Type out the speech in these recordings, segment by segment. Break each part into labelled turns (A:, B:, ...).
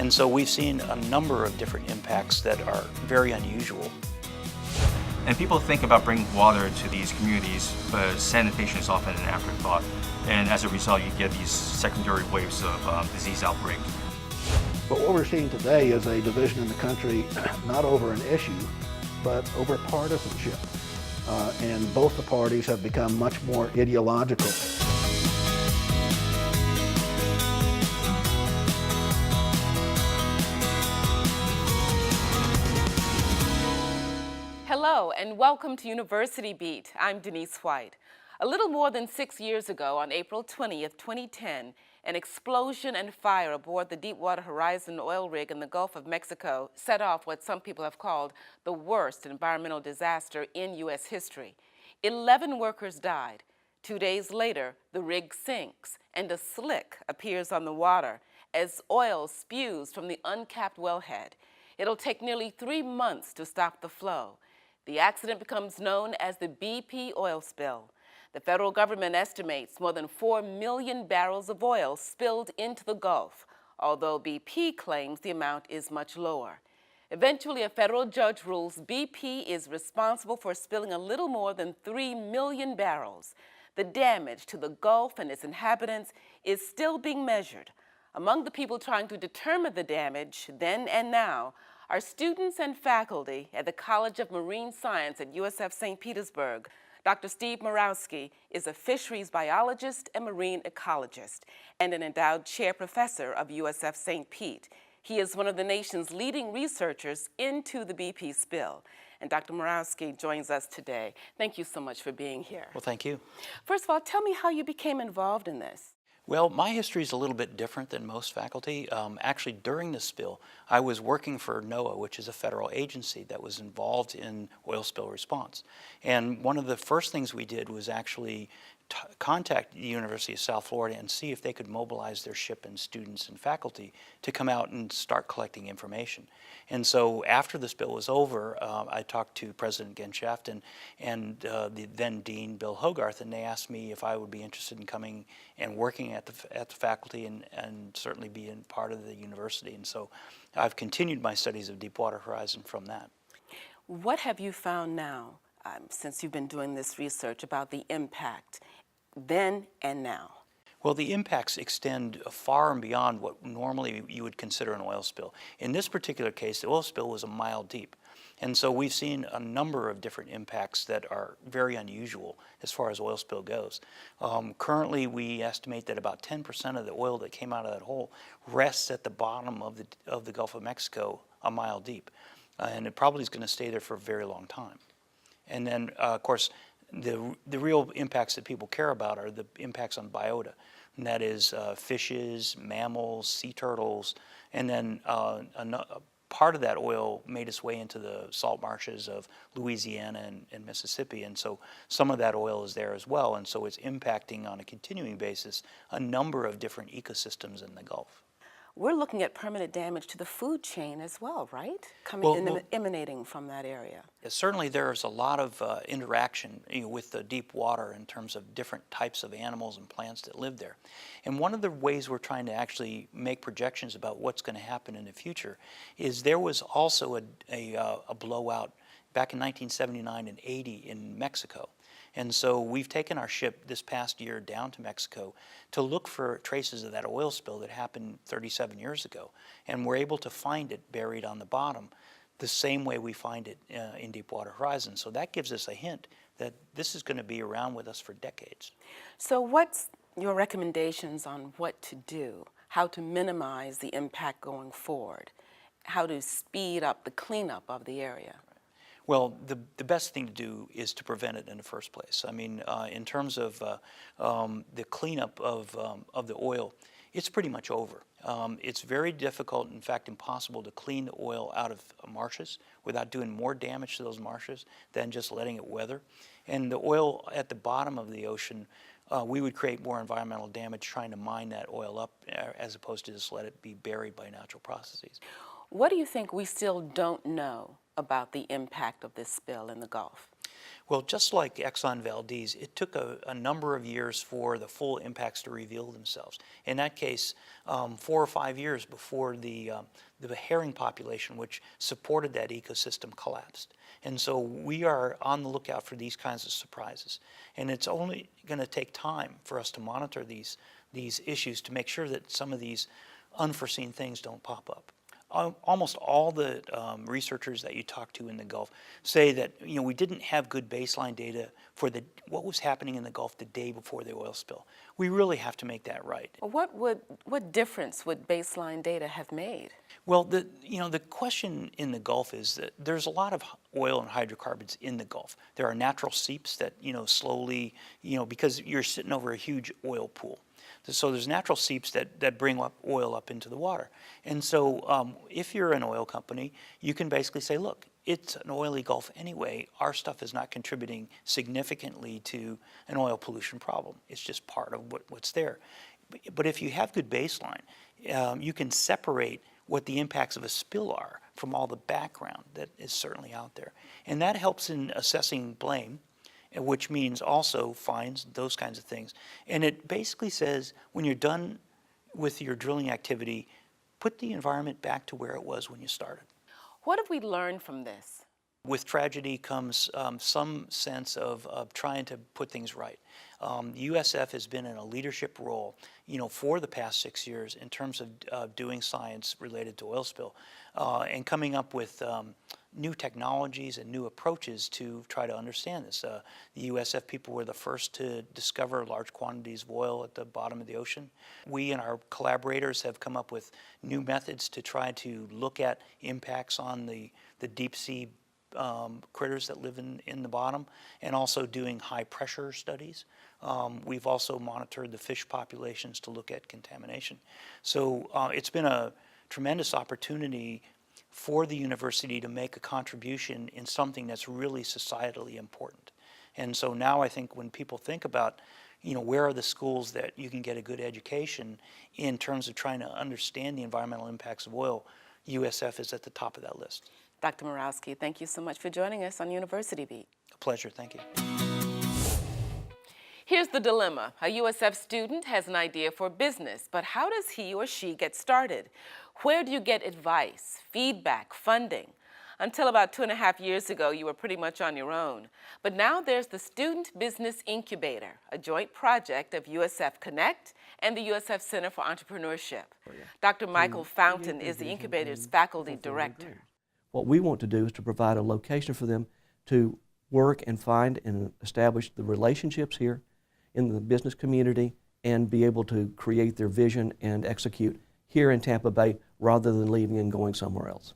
A: And so we've seen a number of different impacts that are very unusual.
B: And people think about bringing water to these communities, but sanitation is often an afterthought. And as a result, you get these secondary waves of disease outbreak.
C: But what we're seeing today is a division in the country, not over an issue, but over partisanship. And both the parties have become much more ideological.
D: Hello and welcome to University Beat. I'm Denise White. A little more than 6 years ago, on April 20th, 2010, an explosion and fire aboard the Deepwater Horizon oil rig in the Gulf of Mexico set off what some people have called the worst environmental disaster in U.S. history. 11 workers died. 2 days later, the rig sinks and a slick appears on the water as oil spews from the uncapped wellhead. It'll take nearly 3 months to stop the flow. The accident becomes known as the BP oil spill. The federal government estimates more than 4 million barrels of oil spilled into the Gulf, although BP claims the amount is much lower. Eventually, a federal judge rules BP is responsible for spilling a little more than 3 million barrels. The damage to the Gulf and its inhabitants is still being measured. Among the people trying to determine the damage then and now are students and faculty at the College of Marine Science at USF St. Petersburg. Dr. Steve Murawski is a fisheries biologist and marine ecologist and an endowed chair professor of USF St. Pete. He is one of the nation's leading researchers into the BP spill. And Dr. Murawski joins us today. Thank you so much for being here.
A: Well, thank you.
D: First of all, tell me how you became involved in this.
A: Well, my history is a little bit different than most faculty. Actually, during the spill, I was working for NOAA, which is a federal agency that was involved in oil spill response. And one of the first things we did was actually contact the University of South Florida and see if they could mobilize their ship and students and faculty to come out and start collecting information. And so after the spill was over, I talked to President Genshaft and the then Dean Bill Hogarth, and they asked me if I would be interested in coming and working at the faculty and certainly being part of the university. And so I've continued my studies of Deepwater Horizon from that.
D: What have you found now, since you've been doing this research, about the impact then and now?
A: Well, the impacts extend far and beyond what normally you would consider an oil spill. In this particular case, the oil spill was a mile deep. And so we've seen a number of different impacts that are very unusual as far as oil spill goes. Currently, we estimate that about 10% of the oil that came out of that hole rests at the bottom of the Gulf of Mexico a mile deep. And it probably is going to stay there for a very long time. And then, of course, the real impacts that people care about are the impacts on biota, and that is fishes, mammals, sea turtles, and then part of that oil made its way into the salt marshes of Louisiana and Mississippi, and so some of that oil is there as well, and so it's impacting on a continuing basis a number of different ecosystems in the Gulf.
D: We're looking at permanent damage to the food chain as well, right? Emanating from that area.
A: Certainly there's a lot of interaction with the deep water in terms of different types of animals and plants that live there. And one of the ways we're trying to actually make projections about what's going to happen in the future is there was also a blowout back in 1979 and 80 in Mexico. And so we've taken our ship this past year down to Mexico to look for traces of that oil spill that happened 37 years ago. And we're able to find it buried on the bottom the same way we find it in Deepwater Horizon. So that gives us a hint that this is going to be around with us for decades.
D: So what's your recommendations on what to do, how to minimize the impact going forward, how to speed up the cleanup of the area?
A: Well, the best thing to do is to prevent it in the first place. I mean, in terms of the cleanup of the oil, it's pretty much over. It's very difficult, in fact impossible, to clean the oil out of marshes without doing more damage to those marshes than just letting it weather. And the oil at the bottom of the ocean, we would create more environmental damage trying to mine that oil up as opposed to just let it be buried by natural processes.
D: What do you think we still don't know about the impact of this spill in the Gulf?
A: Well, just like Exxon Valdez, it took a number of years for the full impacts to reveal themselves. In that case, 4 or 5 years before the herring population, which supported that ecosystem, collapsed. And so we are on the lookout for these kinds of surprises. And it's only going to take time for us to monitor these issues to make sure that some of these unforeseen things don't pop up. Almost all the researchers that you talk to in the Gulf say that we didn't have good baseline data for what was happening in the Gulf the day before the oil spill. We really have to make that right.
D: What difference would baseline data have made?
A: Well, the question in the Gulf is that there's a lot of oil and hydrocarbons in the Gulf. There are natural seeps that slowly because you're sitting over a huge oil pool. So there's natural seeps that bring oil up into the water. And so if you're an oil company, you can basically say, look, it's an oily Gulf anyway. Our stuff is not contributing significantly to an oil pollution problem. It's just part of what's there. But if you have good baseline, you can separate what the impacts of a spill are from all the background that is certainly out there. And that helps in assessing blame, which means also fines, those kinds of things. And it basically says when you're done with your drilling activity, put the environment back to where it was when you started.
D: What have we learned from this?
A: With tragedy comes some sense of trying to put things right. USF has been in a leadership role, for the past 6 years in terms of doing science related to oil spill and coming up with new technologies and new approaches to try to understand this. The USF people were the first to discover large quantities of oil at the bottom of the ocean. We and our collaborators have come up with new methods to try to look at impacts on the deep sea critters that live in the bottom, and also doing high pressure studies. We've also monitored the fish populations to look at contamination. So it's been a tremendous opportunity for the university to make a contribution in something that's really societally important. And so now I think when people think about, where are the schools that you can get a good education in terms of trying to understand the environmental impacts of oil, USF is at the top of that list.
D: Dr. Morawski, thank you so much for joining us on University Beat.
A: A pleasure, thank you.
D: Here's the dilemma. A USF student has an idea for business, but how does he or she get started? Where do you get advice, feedback, funding? Until about 2.5 years ago, you were pretty much on your own. But now there's the Student Business Incubator, a joint project of USF Connect and the USF Center for Entrepreneurship. Dr. Michael Fountain is the Incubator's faculty director.
E: What we want to do is to provide a location for them to work and find and establish the relationships here in the business community and be able to create their vision and execute here in Tampa Bay rather than leaving and going somewhere else.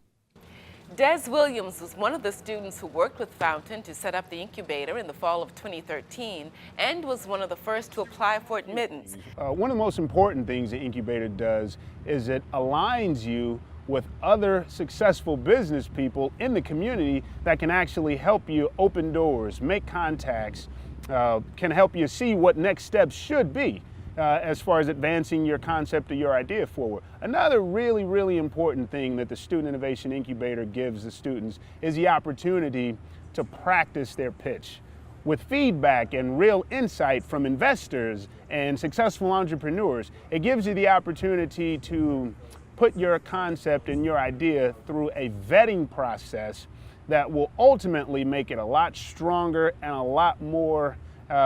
D: Des Williams was one of the students who worked with Fountain to set up the incubator in the fall of 2013 and was one of the first to apply for admittance.
F: One of the most important things the incubator does is it aligns you with other successful business people in the community that can actually help you open doors, make contacts, can help you see what next steps should be as far as advancing your concept or your idea forward. Another really, really important thing that the Student Innovation Incubator gives the students is the opportunity to practice their pitch. With feedback and real insight from investors and successful entrepreneurs, it gives you the opportunity to put your concept and your idea through a vetting process that will ultimately make it a lot stronger and a lot more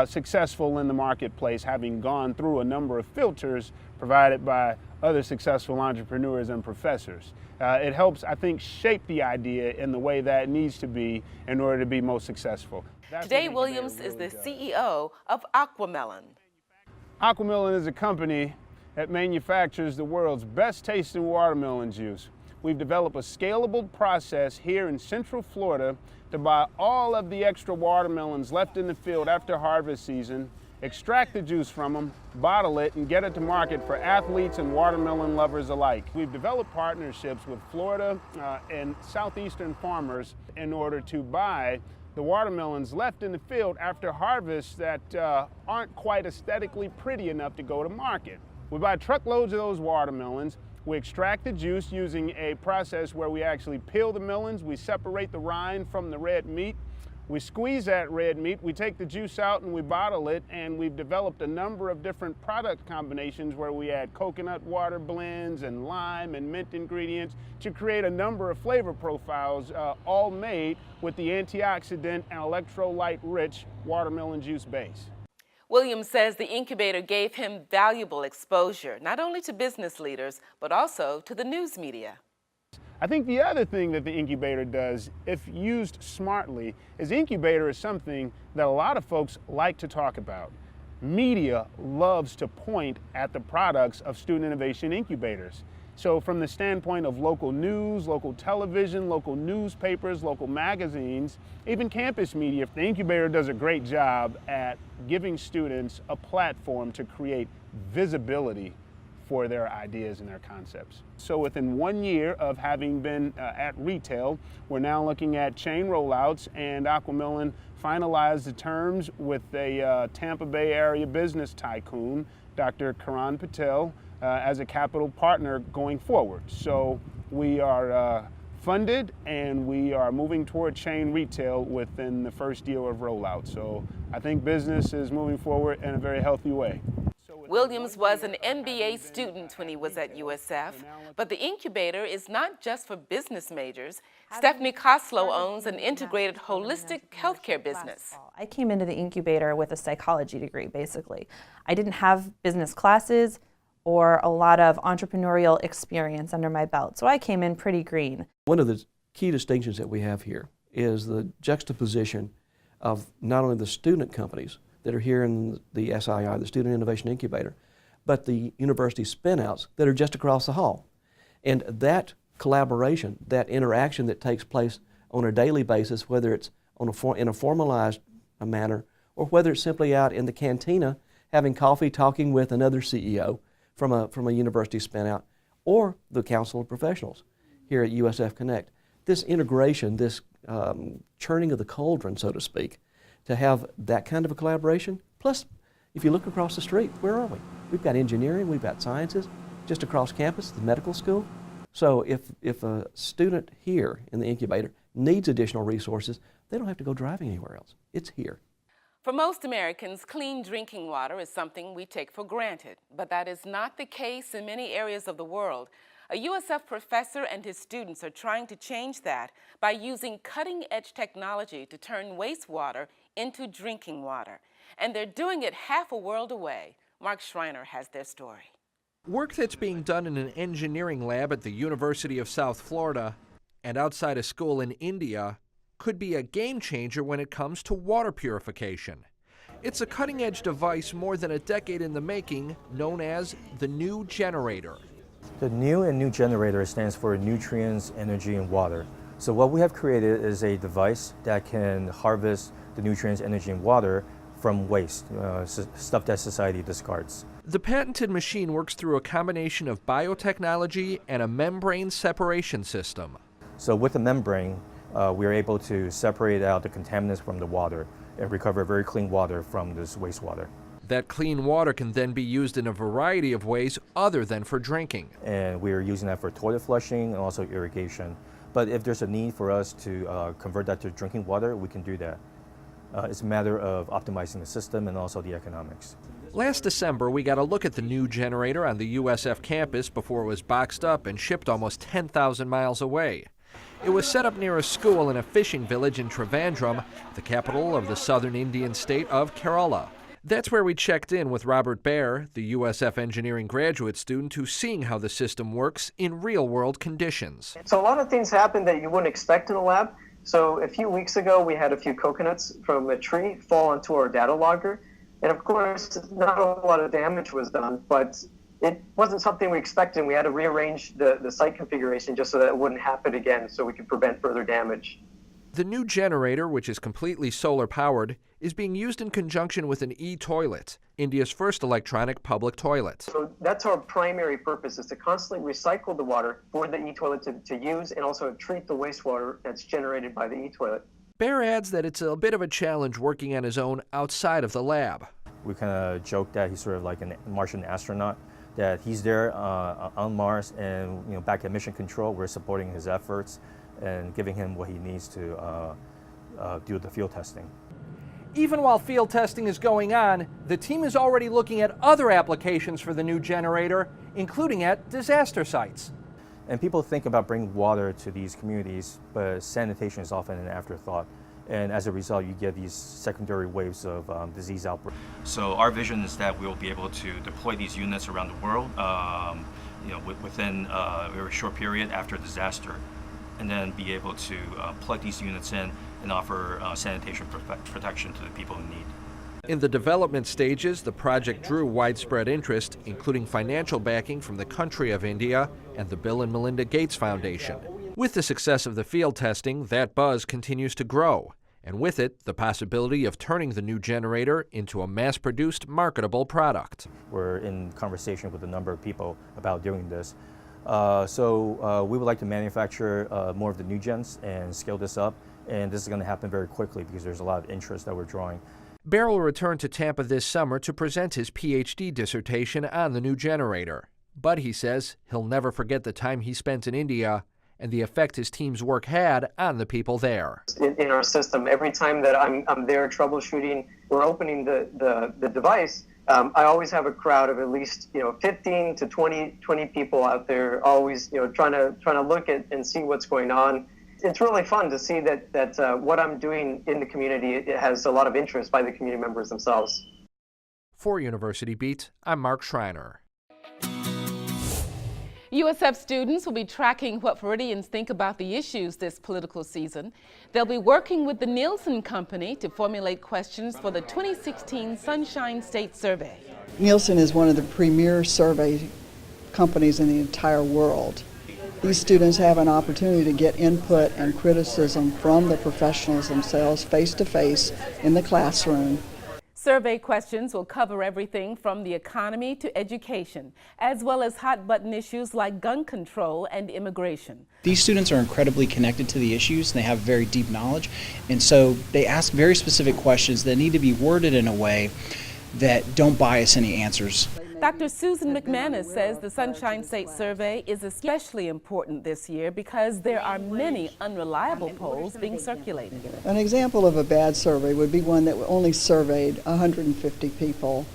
F: successful in the marketplace, having gone through a number of filters provided by other successful entrepreneurs and professors. It helps, I think, shape the idea in the way that it needs to be in order to be most successful.
D: Today, Williams is the CEO of Aquamelon.
F: Aquamelon is a company that manufactures the world's best tasting watermelon juice. We've developed a scalable process here in Central Florida to buy all of the extra watermelons left in the field after harvest season, extract the juice from them, bottle it, and get it to market for athletes and watermelon lovers alike. We've developed partnerships with Florida and southeastern farmers in order to buy the watermelons left in the field after harvest that aren't quite aesthetically pretty enough to go to market. We buy truckloads of those watermelons. We extract the juice using a process where we actually peel the melons, we separate the rind from the red meat, We squeeze that red meat, we take the juice out and we bottle it, and we've developed a number of different product combinations where we add coconut water blends and lime and mint ingredients to create a number of flavor profiles, all made with the antioxidant and electrolyte-rich watermelon juice base.
D: Williams says the incubator gave him valuable exposure, not only to business leaders, but also to the news media.
F: I think the other thing that the incubator does, if used smartly, is incubator is something that a lot of folks like to talk about. Media loves to point at the products of student innovation incubators. So from the standpoint of local news, local television, local newspapers, local magazines, even campus media, the incubator does a great job at giving students a platform to create visibility for their ideas and their concepts. So within 1 year of having been at retail, we're now looking at chain rollouts, and Aquamillan finalized the terms with a Tampa Bay area business tycoon, Dr. Karan Patel, as a capital partner going forward. So we are funded and we are moving toward chain retail within the first year of rollout. So I think business is moving forward in a very healthy way.
D: Williams was an MBA student when he was at USF, but the incubator is not just for business majors. Stephanie Koslow owns an integrated holistic healthcare business.
G: I came into the incubator with a psychology degree, basically. I didn't have business classes or a lot of entrepreneurial experience under my belt, so I came in pretty green.
E: One of the key distinctions that we have here is the juxtaposition of not only the student companies that are here in the SII, the Student Innovation Incubator, but the university spin-outs that are just across the hall. And that collaboration, that interaction that takes place on a daily basis, whether it's in a formalized manner or whether it's simply out in the cantina having coffee talking with another CEO from a university spin-out, or the Council of Professionals here at USF Connect. This integration, this churning of the cauldron, so to speak, to have that kind of a collaboration. Plus, if you look across the street, where are we? We've got engineering, we've got sciences, just across campus, the medical school. So if a student here in the incubator needs additional resources, they don't have to go driving anywhere else. It's here.
D: For most Americans, clean drinking water is something we take for granted, but that is not the case in many areas of the world. A USF professor and his students are trying to change that by using cutting-edge technology to turn wastewater into drinking water. And they're doing it half a world away. Mark Schreiner has their story.
H: Work that's being done in an engineering lab at the University of South Florida and outside a school in India could be a game changer when it comes to water purification. It's a cutting-edge device more than a decade in the making, known as the New Generator.
I: The new generator stands for nutrients, energy, and water. So what we have created is a device that can harvest the nutrients, energy, and water from waste, stuff that society discards.
H: The patented machine works through a combination of biotechnology and a membrane separation system.
I: So with the membrane, we are able to separate out the contaminants from the water and recover very clean water from this wastewater.
H: That clean water can then be used in a variety of ways other than for drinking.
I: And we are using that for toilet flushing and also irrigation. But if there's a need for us to convert that to drinking water, we can do that. It's a matter of optimizing the system and also the economics.
H: Last December, we got a look at the New Generator on the USF campus before it was boxed up and shipped almost 10,000 miles away. It was set up near a school in a fishing village in Trivandrum, the capital of the southern Indian state of Kerala. That's where we checked in with Robert Baer, the USF engineering graduate student who's seeing how the system works in real-world conditions.
J: So a lot of things happen that you wouldn't expect in a lab. So a few weeks ago, we had a few coconuts from a tree fall onto our data logger. And of course, not a lot of damage was done, but it wasn't something we expected. We had to rearrange the site configuration just so that it wouldn't happen again, so we could prevent further damage.
H: The New Generator, which is completely solar-powered, is being used in conjunction with an e-toilet, India's first electronic public toilet.
J: So that's our primary purpose, is to constantly recycle the water for the e-toilet to use and also treat the wastewater that's generated by the e-toilet.
H: Baer adds that it's a bit of a challenge working on his own outside of the lab.
I: We kind of joke that he's sort of like a Martian astronaut, that he's there on Mars and back at mission control, we're supporting his efforts and giving him what he needs to do the field testing.
H: Even while field testing is going on, the team is already looking at other applications for the new generator, including at disaster sites.
I: And people think about bringing water to these communities, but sanitation is often an afterthought. And as a result, you get these secondary waves of disease outbreaks.
B: So our vision is that we will be able to deploy these units around the world, within a very short period after a disaster, and then be able to plug these units in and offer sanitation protection to the people in need.
H: In the development stages, the project drew widespread interest, including financial backing from the country of India and the Bill and Melinda Gates Foundation. With the success of the field testing, that buzz continues to grow, and with it, the possibility of turning the new generator into a mass-produced, marketable product.
I: We're in conversation with a number of people about doing this. So we would like to manufacture more of the new gens and scale this up, and this is going to happen very quickly because there's a lot of interest that we're drawing.
H: Bear will return to Tampa this summer to present his PhD dissertation on the new generator. But he says he'll never forget the time he spent in India and the effect his team's work had on the people there.
J: In our system, every time that I'm there troubleshooting or opening the device, I always have a crowd of at least 15 to 20 people out there, always trying to look at and see what's going on. It's really fun to see that what I'm doing in the community, it has a lot of interest by the community members themselves.
H: For University Beat, I'm Mark Schreiner.
D: USF students will be tracking what Floridians think about the issues this political season. They'll be working with the Nielsen Company to formulate questions for the 2016 Sunshine State Survey.
K: Nielsen is one of the premier survey companies in the entire world. These students have an opportunity to get input and criticism from the professionals themselves face to face in the classroom.
D: Survey questions will cover everything from the economy to education, as well as hot-button issues like gun control and immigration.
L: These students are incredibly connected to the issues, and they have very deep knowledge, and so they ask very specific questions that need to be worded in a way that don't bias any answers.
D: Dr. Susan McManus says the Sunshine State Survey is especially important this year because there are many unreliable polls being circulated.
K: An example of a bad survey would be one that only surveyed 150 people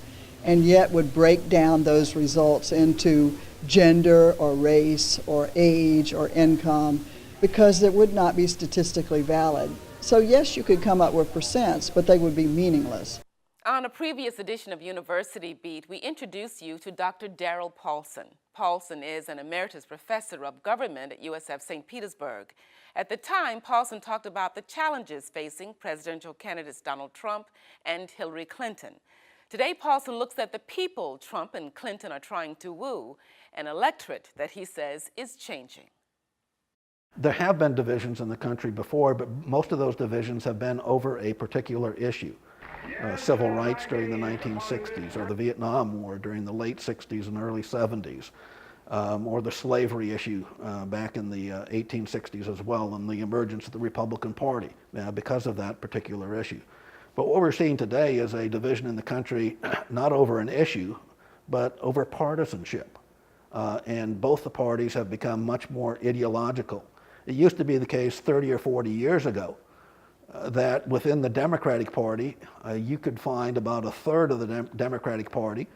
K: and yet would break down those results into gender or race or age or income because it would not be statistically valid. So yes, you could come up with percents, but they would be meaningless.
D: On a previous edition of University Beat, we introduced you to Dr. Darrell Paulsen. Paulsen is an emeritus professor of government at USF St. Petersburg. At the time, Paulsen talked about the challenges facing presidential candidates Donald Trump and Hillary Clinton. Today, Paulsen looks at the people Trump and Clinton are trying to woo, an electorate that he says is changing.
C: There have been divisions in the country before, but most of those divisions have been over a particular issue. Civil rights during the 1960s, or the Vietnam War during the late 60s and early 70s, or the slavery issue back in the 1860s as well, and the emergence of the Republican Party because of that particular issue. But what we're seeing today is a division in the country not over an issue, but over partisanship. And both the parties have become much more ideological. It used to be the case 30 or 40 years ago that within the Democratic Party, you could find about a third of the Democratic Party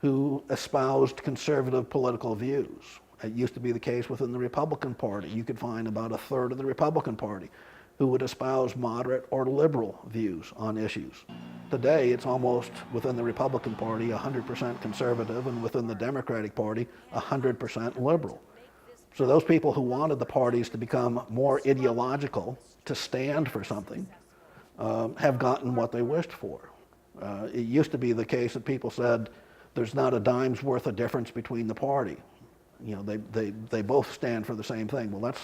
C: who espoused conservative political views. It used to be the case within the Republican Party. You could find about a third of the Republican Party who would espouse moderate or liberal views on issues. Today, it's almost within the Republican Party 100% conservative, and within the Democratic Party 100% liberal. So those people who wanted the parties to become more ideological, to stand for something, have gotten what they wished for. It used to be the case that people said there's not a dime's worth of difference between the party. You know, they both stand for the same thing. Well, that's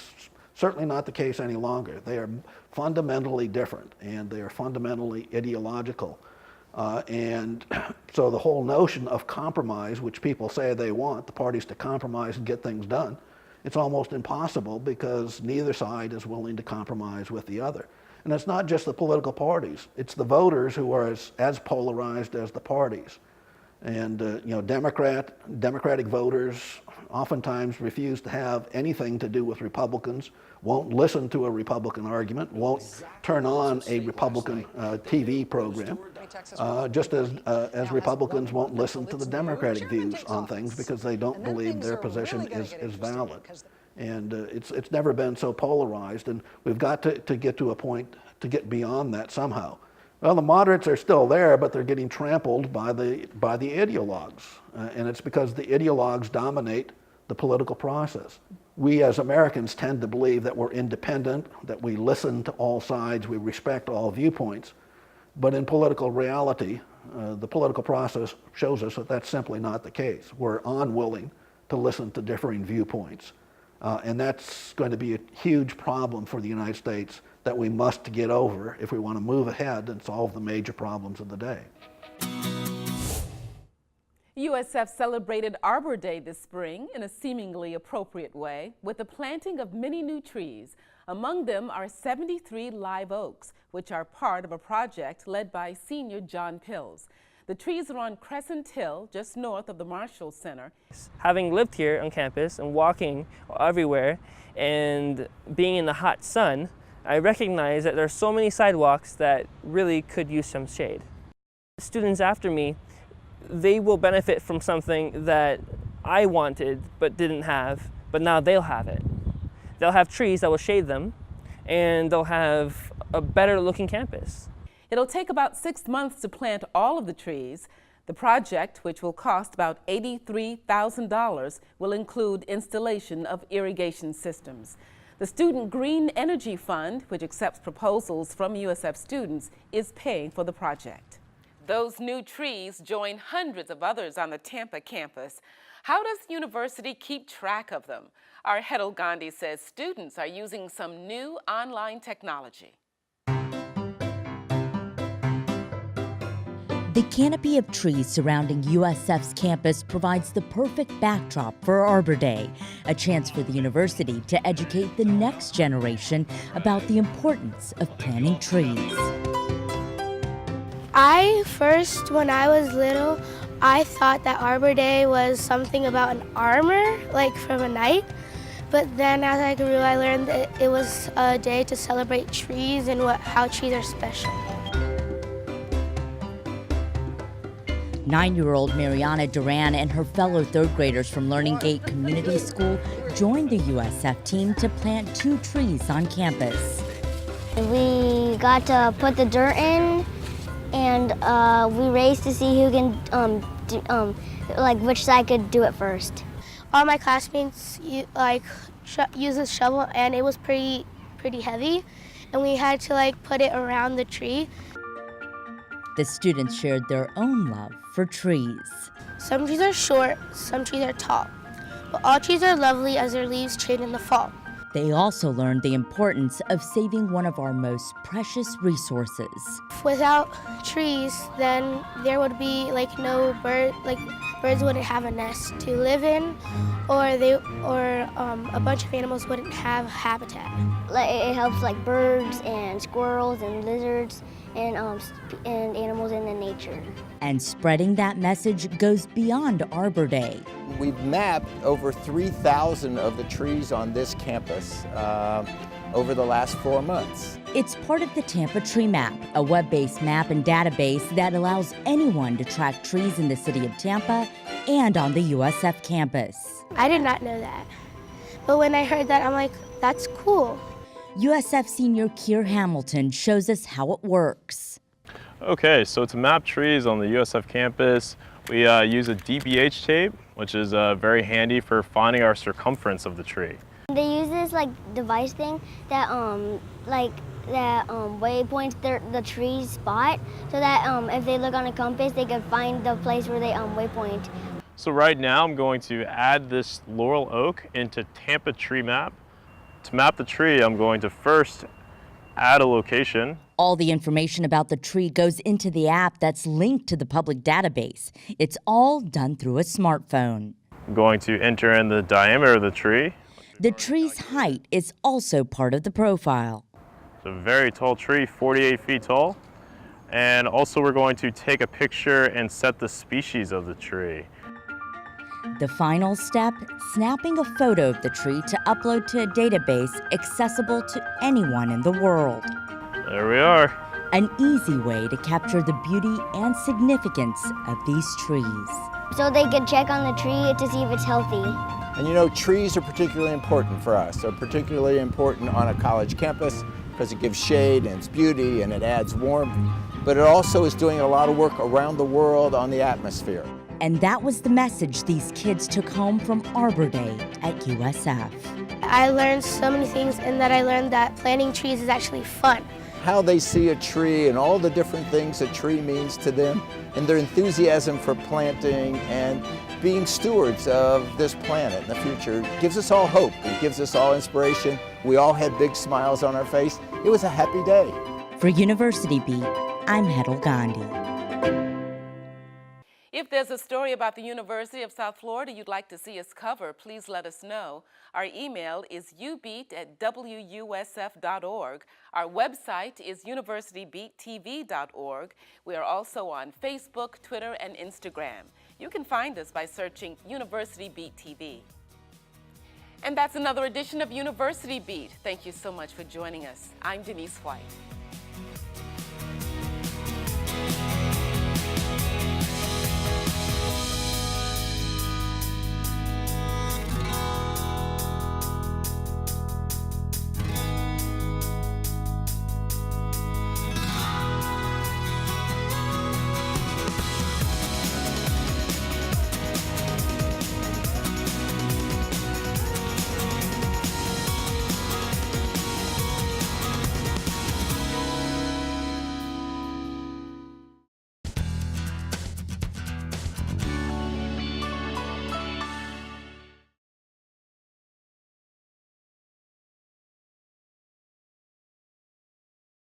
C: certainly not the case any longer. They are fundamentally different, and they are fundamentally ideological. And so the whole notion of compromise, which people say they want the parties to compromise and get things done, it's almost impossible because neither side is willing to compromise with the other. And it's not just the political parties, it's the voters who are as polarized as the parties. And you know, Democratic voters oftentimes refuse to have anything to do with Republicans, won't listen to a Republican argument, won't turn on a Republican TV program, just as Republicans won't listen to the Democratic views on things because they don't believe their position is valid. And it's never been so polarized, and we've got to get to a point to get beyond that somehow. Well, the moderates are still there, but they're getting trampled by the ideologues, and it's because the ideologues dominate the political process. We as Americans tend to believe that we're independent, that we listen to all sides, we respect all viewpoints, but in political reality, the political process shows us that that's simply not the case. We're unwilling to listen to differing viewpoints, and that's going to be a huge problem for the United States that we must get over if we want to move ahead and solve the major problems of the day.
D: USF celebrated Arbor Day this spring in a seemingly appropriate way with the planting of many new trees. Among them are 73 live oaks, which are part of a project led by senior John Pills. The trees are on Crescent Hill, just north of the Marshall Center.
M: Having lived here on campus and walking everywhere and being in the hot sun, I recognize that there are so many sidewalks that really could use some shade. Students after me, they will benefit from something that I wanted but didn't have, but now they'll have it. They'll have trees that will shade them, and they'll have a better looking campus.
D: It'll take about 6 months to plant all of the trees. The project, which will cost about $83,000, will include installation of irrigation systems. The Student Green Energy Fund, which accepts proposals from USF students, is paying for the project. Those new trees join hundreds of others on the Tampa campus. How does the university keep track of them? Our Hedel Gandhi says students are using some new online technology.
N: The canopy of trees surrounding USF's campus provides the perfect backdrop for Arbor Day, a chance for the university to educate the next generation about the importance of planting trees.
O: When I was little, I thought that Arbor Day was something about an armor, like from a knight. But then as I grew, I learned that it was a day to celebrate trees and how trees are special.
N: 9-year-old Mariana Duran and her fellow third graders from Learning Gate Community School joined the USF team to plant 2 trees on campus.
O: We got to put the dirt in, and we raced to see who can, which side could do it first. All my classmates used a shovel, and it was pretty heavy, and we had to put it around the tree.
N: The students shared their own love for trees.
O: Some trees are short, some trees are tall, but all trees are lovely as their leaves change in the fall.
N: They also learned the importance of saving one of our most precious resources.
O: Without trees, then there would be no bird, birds wouldn't have a nest to live in, or a bunch of animals wouldn't have habitat.
P: It helps birds and squirrels and lizards and animals in the nature.
N: And spreading that message goes beyond Arbor Day.
Q: We've mapped over 3,000 of the trees on this campus over the last 4 months.
N: It's part of the Tampa Tree Map, a web-based map and database that allows anyone to track trees in the city of Tampa and on the USF campus.
O: I did not know that, but when I heard that, I'm like, that's cool.
N: USF senior Keir Hamilton shows us how it works.
R: Okay, so to map trees on the USF campus, we use a DBH tape, which is very handy for finding our circumference of the tree.
P: They use this device thing that waypoints the tree spot, so that if they look on a compass, they can find the place where they waypoint.
R: So right now I'm going to add this laurel oak into Tampa Tree Map. To map the tree, I'm going to first add a location.
N: All the information about the tree goes into the app that's linked to the public database. It's all done through a smartphone.
R: I'm going to enter in the diameter of the tree.
N: The tree's height is also part of the profile.
R: It's a very tall tree, 48 feet tall. And also we're going to take a picture and set the species of the tree.
N: The final step, snapping a photo of the tree to upload to a database accessible to anyone in the world.
R: There we are.
N: An easy way to capture the beauty and significance of these trees.
P: So they could check on the tree to see if it's healthy.
Q: And you know, trees are particularly important for us. They're particularly important on a college campus because it gives shade and it's beauty and it adds warmth. But it also is doing a lot of work around the world on the atmosphere.
N: And that was the message these kids took home from Arbor Day at USF.
O: I learned so many things, and that I learned that planting trees is actually fun.
Q: How they see a tree and all the different things a tree means to them, and their enthusiasm for planting and being stewards of this planet in the future gives us all hope. It gives us all inspiration. We all had big smiles on our face. It was a happy day.
N: For University Beat, I'm Hedel Gandhi.
D: If there's a story about the University of South Florida you'd like to see us cover, please let us know. Our email is ubeat@wusf.org. Our website is universitybeattv.org. We are also on Facebook, Twitter, and Instagram. You can find us by searching University Beat TV. And that's another edition of University Beat. Thank you so much for joining us. I'm Denise White.